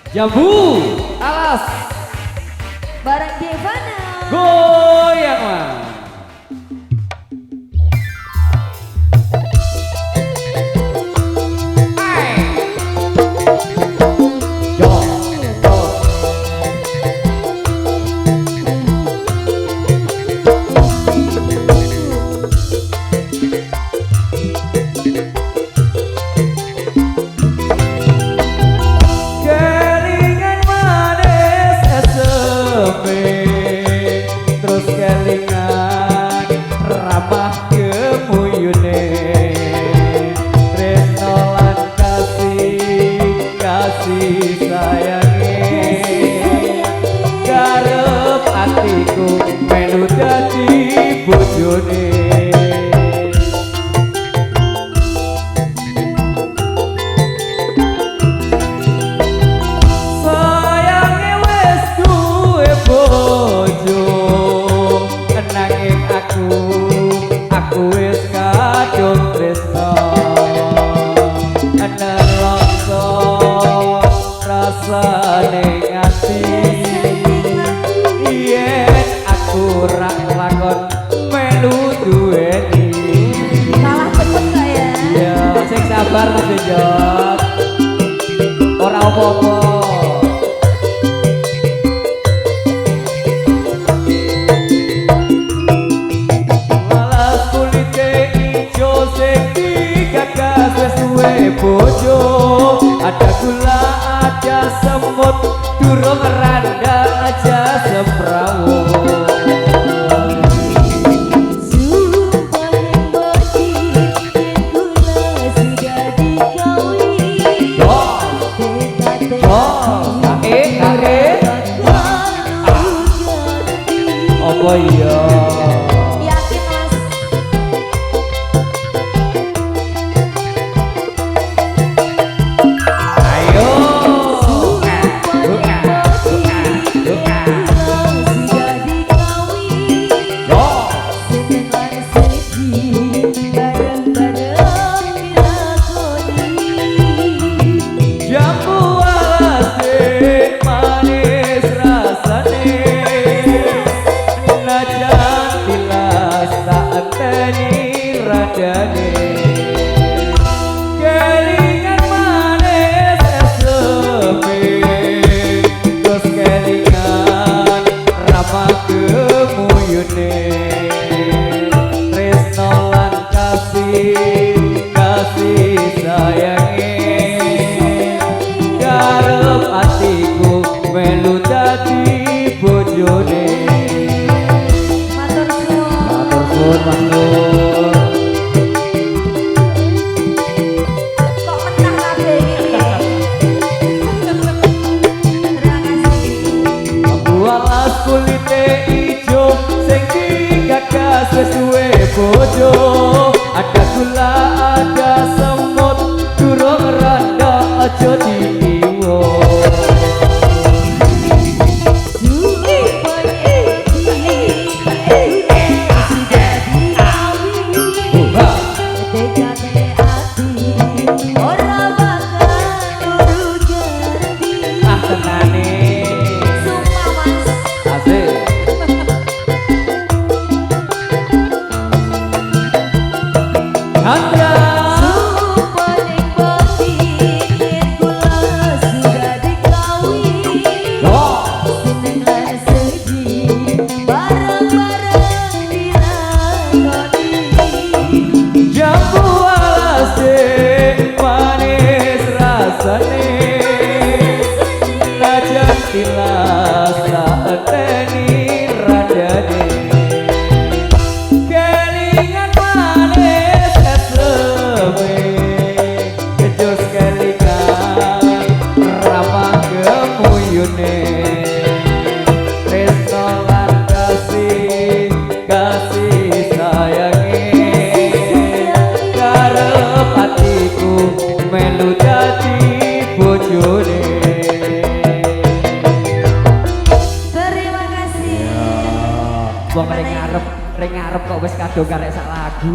Jambu alas bareng Devana goyang mah. Terus kelingan ramah kemuyune tresno lan kasih sayange garep atiku melu dadi bojone. Aku wis kadung tresno nelongso rasane ngati yen aku ra lakon melu duweni. salah cepet gak ya? Ya sing sabar Mas Jot ora apa-apa. Bojo ada gula ada semut durung randa aja semprawo. Apa iya? Yakin Mas? Kelingan manis SMP terus kelingan ramah kemuyune tresno lan kasih sayange garep atiku melu dadi bojone. Matur Matur suwun Mas Nur. Kulite ijo sing digagas wis duwe bojo ada gula ada semut durung randa aja diiwo. Kelingan manis Wong ring ngarep kok wis kadung karek sak lagu.